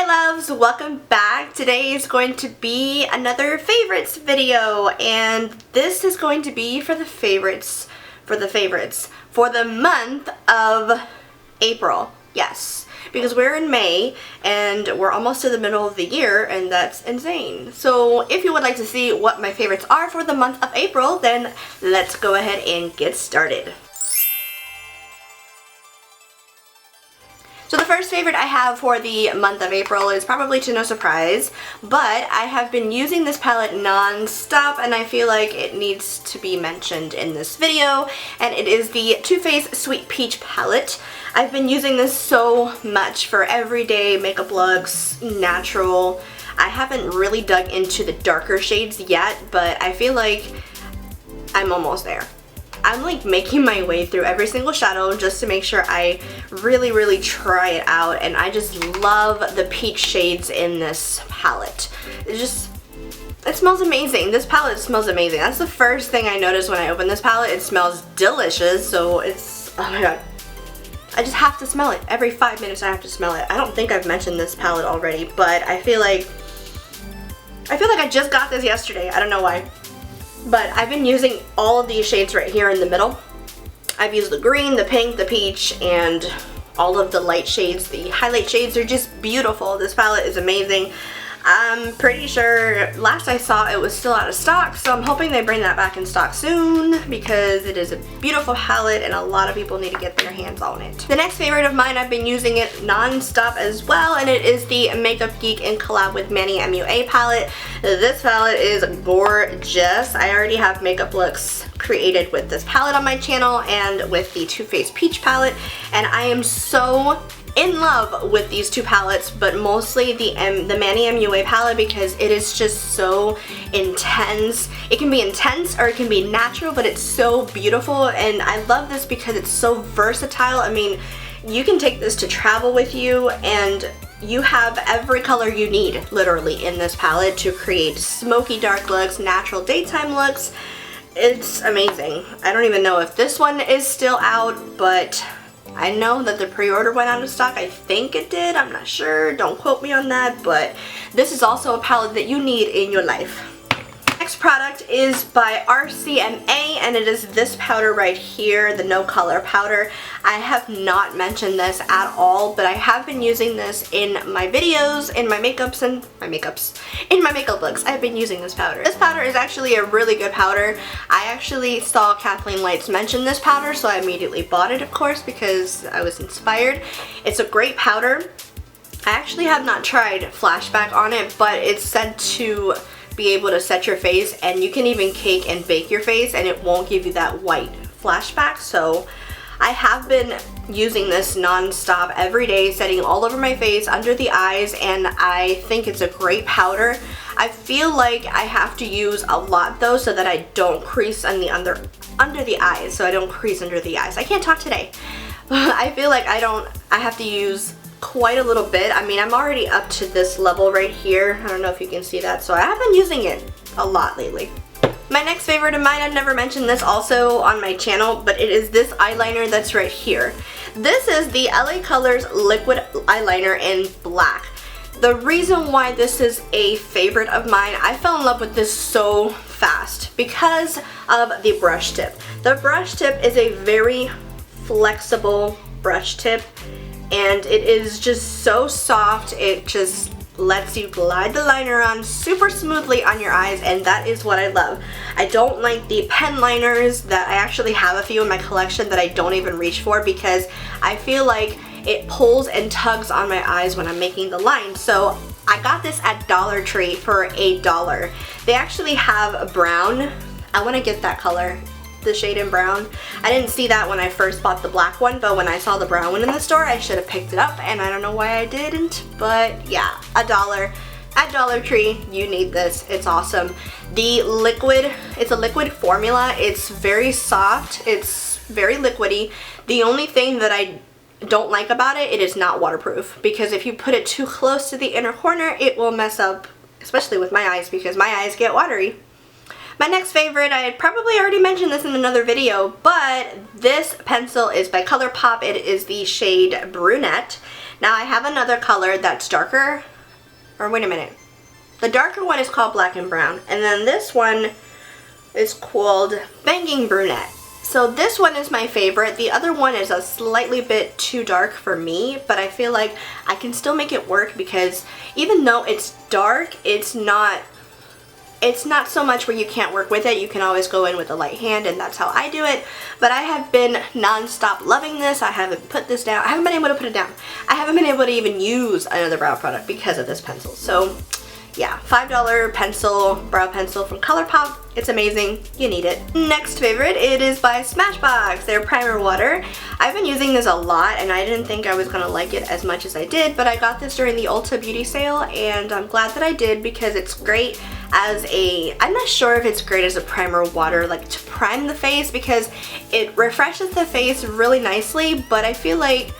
loves, welcome back. Today is going to be another favorites video, and this is going to be for the favorites for the month of April. Yes, because we're in May and we're almost to the middle of the year, and that's insane. So if you would like to see what my favorites are for the month of April, then let's go ahead and get started. So the first favorite I have for the month of April is probably to no surprise, but I have been using this palette non-stop and I feel like it needs to be mentioned in this video, and it is the Too Faced Sweet Peach palette. I've been using this so much for everyday makeup looks, natural. I haven't really dug into the darker shades yet, but I feel like I'm almost there. I'm like making my way through every single shadow just to make sure I really try it out, and I just love the peach shades in this palette. It smells amazing. This palette smells amazing. That's the first thing I noticed when I opened this palette. It smells delicious, so it's, oh my god. I just have to smell it. Every 5 minutes I have to smell it. I don't think I've mentioned this palette already, but I feel like I just got this yesterday. I don't know why. But I've been using all of these shades right here in the middle. I've used the green, the pink, the peach, and all of the light shades. The highlight shades are just beautiful. This palette is amazing. I'm pretty sure last I saw it was still out of stock, so I'm hoping they bring that back in stock soon because it is a beautiful palette and a lot of people need to get their hands on it. The next favorite of mine, I've been using it non-stop as well, and it is the Makeup Geek in collab with Manny MUA palette. This palette is gorgeous. I already have makeup looks created with this palette on my channel and with the Too Faced Peach palette, and I am so in love with these two palettes, but mostly the Manny MUA palette because it is just so intense. It can be intense or it can be natural, but it's so beautiful, and I love this because it's so versatile. I mean, you can take this to travel with you, and you have every color you need literally in this palette to create smoky dark looks, natural daytime looks. It's amazing. I don't even know if this one is still out, but I know that the pre-order went out of stock. I think it did. I'm not sure. Don't quote me on that, but this is also a palette that you need in your life. Next product is by RCMA, and it is this powder right here, the No Color powder. I have not mentioned this at all, but I have been using this in my videos, in my makeup looks. I've been using this powder. This powder is actually a really good powder. I actually saw Kathleen Lights mention this powder, so I immediately bought it, of course, because I was inspired. It's a great powder. I actually have not tried flashback on it, but it's said to be able to set your face, and you can even cake and bake your face and it won't give you that white flashback. So I have been using this non-stop every day, setting all over my face, under the eyes, and I think it's a great powder. I feel like I have to use a lot though so that I don't crease on the under the eyes, so I don't crease under the eyes. I can't talk today. I feel like I have to use quite a little bit. I mean, I'm already up to this level right here. I don't know if you can see that, so I have been using it a lot lately. My next favorite of mine, I've never mentioned this also on my channel, but it is this eyeliner that's right here. This is the LA Colors liquid eyeliner in black. The reason why this is a favorite of mine, I fell in love with this so fast because of the brush tip. The brush tip is a very flexible brush tip, and it is just so soft. It just lets you glide the liner on super smoothly on your eyes, and that is what I love. I don't like the pen liners that I actually have a few in my collection that I don't even reach for because I feel like it pulls and tugs on my eyes when I'm making the line. So I got this at Dollar Tree for $8. They actually have a brown. I want to get that color, the shade in brown. I didn't see that when I first bought the black one, but when I saw the brown one in the store, I should have picked it up, and I don't know why I didn't, but yeah, $1 at Dollar Tree. You need this. It's awesome. The liquid, it's a liquid formula. It's very soft. It's very liquidy. The only thing that I don't like about it, it is not waterproof, because if you put it too close to the inner corner, it will mess up, especially with my eyes, because my eyes get watery. My next favorite, I had probably already mentioned this in another video, but this pencil is by ColourPop. It is the shade Brunette. Now I have another color that's darker, or wait a minute. The darker one is called Black and Brown, and then this one is called Banging Brunette. So this one is my favorite. The other one is a slightly bit too dark for me, but I feel like I can still make it work because even though it's dark, it's not so much where you can't work with it. You can always go in with a light hand, and that's how I do it. But I have been non-stop loving this. I haven't put this down. I haven't been able to put it down. I haven't been able to even use another brow product because of this pencil. So yeah, $5 pencil, brow pencil from ColourPop. It's amazing. You need it. Next favorite, it is by Smashbox. Their primer water. I've been using this a lot, and I didn't think I was gonna like it as much as I did, but I got this during the Ulta Beauty sale, and I'm glad that I did because it's great as a, I'm not sure if it's great as a primer water, like to prime the face, because it refreshes the face really nicely, but I feel like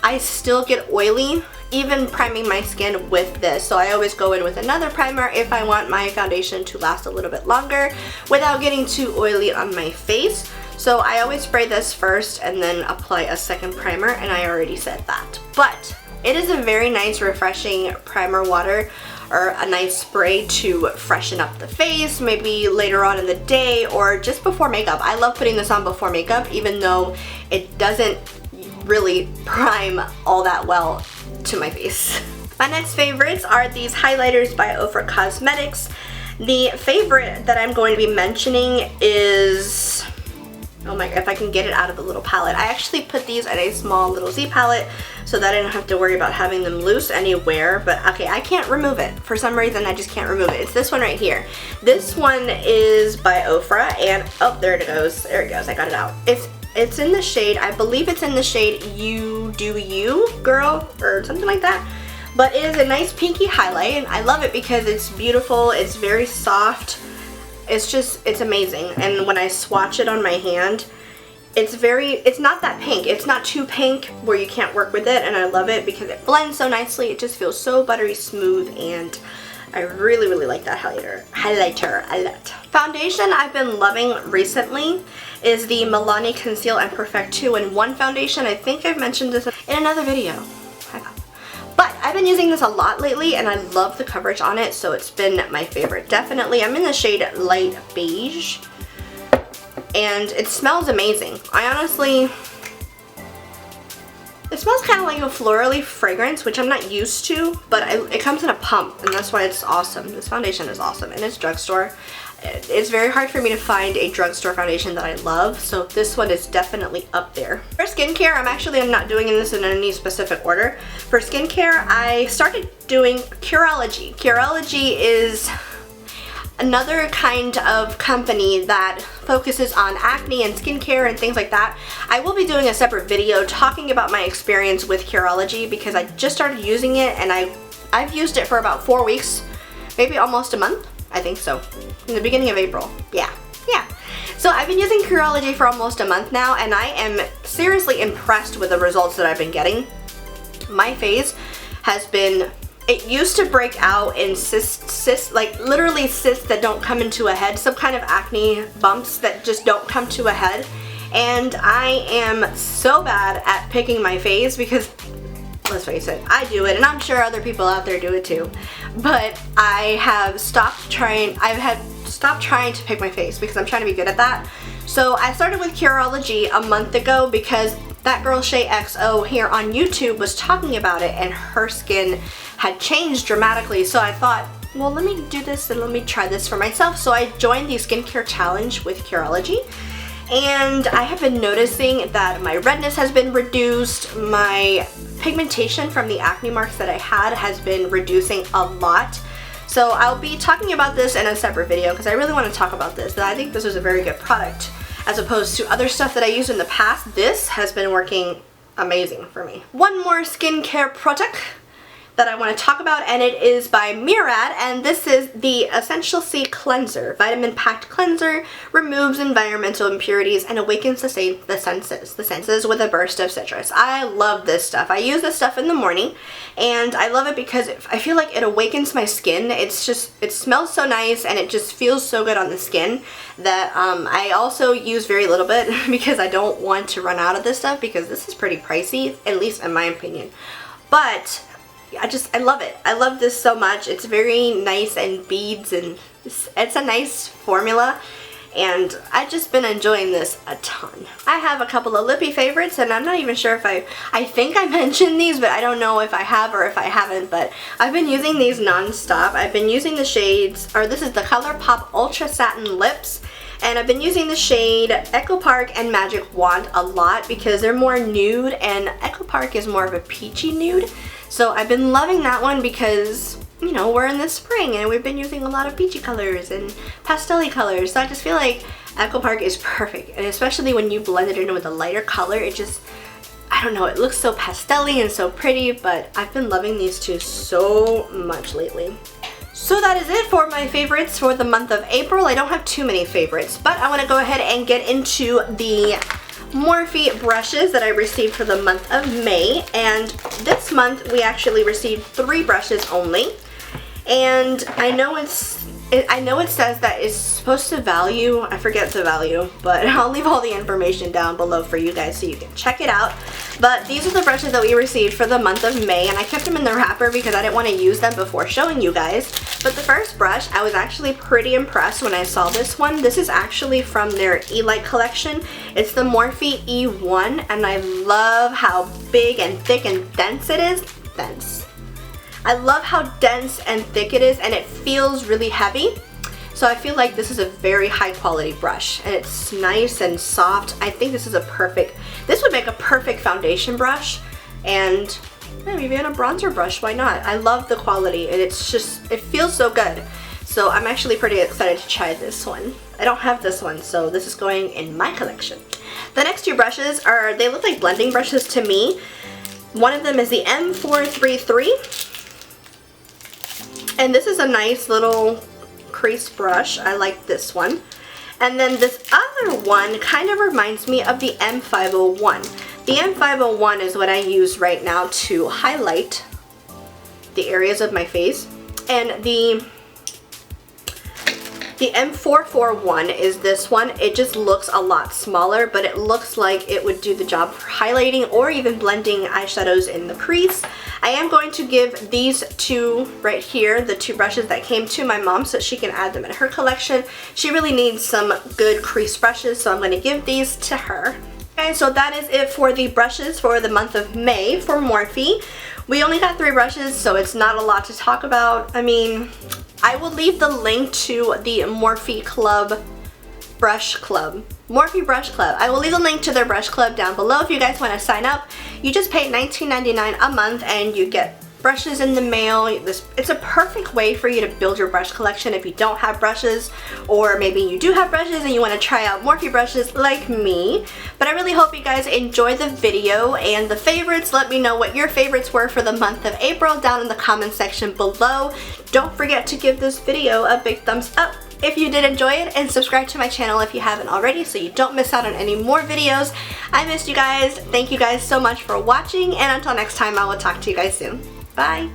I still get oily even priming my skin with this. So I always go in with another primer if I want my foundation to last a little bit longer without getting too oily on my face. So I always spray this first and then apply a second primer, and I already said that. But it is a very nice refreshing primer water, or a nice spray to freshen up the face, maybe later on in the day or just before makeup. I love putting this on before makeup, even though it doesn't really prime all that well to my face. My next favorites are these highlighters by Ofra Cosmetics. The favorite that I'm going to be mentioning is, oh my, if I can get it out of the little palette. I actually put these in a small little Z palette so that I don't have to worry about having them loose anywhere, but okay, I can't remove it. For some reason, I just can't remove it. It's this one right here. This one is by Ofra, and oh, there it goes. There it goes, I got it out. It's in the shade, I believe it's in the shade You Do You, Girl, or something like that. But it is a nice pinky highlight, and I love it because it's beautiful, it's very soft. It's amazing. And when I swatch it on my hand, it's not that pink. It's not too pink where you can't work with it, and I love it because it blends so nicely. It just feels so buttery smooth, and I really, really like that highlighter a lot. Foundation I've been loving recently is the Milani Conceal and Perfect 2-in-1 foundation. I think I've mentioned this in another video. But I've been using this a lot lately, and I love the coverage on it, so it's been my favorite. Definitely, I'm in the shade Light Beige, and it smells amazing. It smells kind of like a florally fragrance, which I'm not used to, but it comes in a pump, and that's why it's awesome. This foundation is awesome, and it's drugstore. It's very hard for me to find a drugstore foundation that I love, so this one is definitely up there. For skincare, I'm not doing this in any specific order. For skincare, I started doing Curology. Curology is another kind of company that focuses on acne and skincare and things like that. I will be doing a separate video talking about my experience with Curology because I just started using it, and I've used it for about 4 weeks, maybe almost a month. I think so. In the beginning of April. Yeah. So I've been using Curology for almost a month now, and I am seriously impressed with the results that I've been getting. My face has been, it used to break out in cysts, like literally cysts that don't come into a head, some kind of acne bumps that just don't come to a head. And I am so bad at picking my face because, let's face it, I do it, and I'm sure other people out there do it too. But I have stopped trying, stopped trying to pick my face because I'm trying to be good at that. So I started with Curology a month ago because that girl xoxo here on YouTube was talking about it, and her skin had changed dramatically. So I thought, well, let me do this and let me try this for myself. So I joined the skincare challenge with Curology. And I have been noticing that my redness has been reduced, my pigmentation from the acne marks that I had has been reducing a lot. So I'll be talking about this in a separate video because I really want to talk about this. I think this is a very good product as opposed to other stuff that I used in the past. This has been working amazing for me. One more skincare product that I want to talk about, and it is by Murad, and this is the Essential C Cleanser. Vitamin packed cleanser, removes environmental impurities and awakens the senses with a burst of citrus. I love this stuff. I use this stuff in the morning, and I love it because I feel like it awakens my skin. It smells so nice, and it just feels so good on the skin that I also use very little bit because I don't want to run out of this stuff because this is pretty pricey, at least in my opinion. But I love it. I love this so much. It's very nice and beads, and it's a nice formula. And I've just been enjoying this a ton. I have a couple of lippy favorites, and I'm not even sure if I think I mentioned these, but I don't know if I have or if I haven't, but I've been using these non-stop. I've been using the shades, or this is the ColourPop Ultra Satin Lips, and I've been using the shade Echo Park and Magic Wand a lot because they're more nude, and Echo Park is more of a peachy nude. So I've been loving that one because, you know, we're in the spring and we've been using a lot of peachy colors and pastel-y colors, so I just feel like Echo Park is perfect, and especially when you blend it in with a lighter color, it just, I don't know, it looks so pastel-y and so pretty, but I've been loving these two so much lately. So that is it for my favorites for the month of April. I don't have too many favorites, but I want to go ahead and get into the Morphe brushes that I received for the month of May, and this month we actually received 3 brushes only. And I know it says that it's supposed to value, I forget the value, but I'll leave all the information down below for you guys so you can check it out. But these are the brushes that we received for the month of May, and I kept them in the wrapper because I didn't want to use them before showing you guys. But the first brush, I was actually pretty impressed when I saw this one. This is actually from their E-Light collection. It's the Morphe E1, and I love how big and thick and dense it is. I love how dense and thick it is, and it feels really heavy. So I feel like this is a very high quality brush, and it's nice and soft. I think this would make a perfect foundation brush, and maybe even a bronzer brush, why not? I love the quality, and it feels so good. So I'm actually pretty excited to try this one. I don't have this one, so this is going in my collection. The next 2 brushes they look like blending brushes to me. One of them is the M433. And this is a nice little crease brush. I like this one. And then this other one kind of reminds me of the M501. The M501 is what I use right now to highlight the areas of my face. And the M441 is this one. It just looks a lot smaller, but it looks like it would do the job for highlighting or even blending eyeshadows in the crease. I am going to give these 2 right here, the 2 brushes that came to my mom, so she can add them in her collection. She really needs some good crease brushes, so I'm going to give these to her. Okay, so that is it for the brushes for the month of May for Morphe. We only got 3 brushes, so it's not a lot to talk about. I mean, I will leave the link to the Morphe Brush Club. I will leave a link to their brush club down below if you guys want to sign up. You just pay $19.99 a month and you get brushes in the mail. It's a perfect way for you to build your brush collection if you don't have brushes, or maybe you do have brushes and you want to try out Morphe brushes like me. But I really hope you guys enjoyed the video and the favorites. Let me know what your favorites were for the month of April down in the comment section below. Don't forget to give this video a big thumbs up if you did enjoy it, and subscribe to my channel if you haven't already so you don't miss out on any more videos. I missed you guys. Thank you guys so much for watching, and until next time, I will talk to you guys soon. Bye!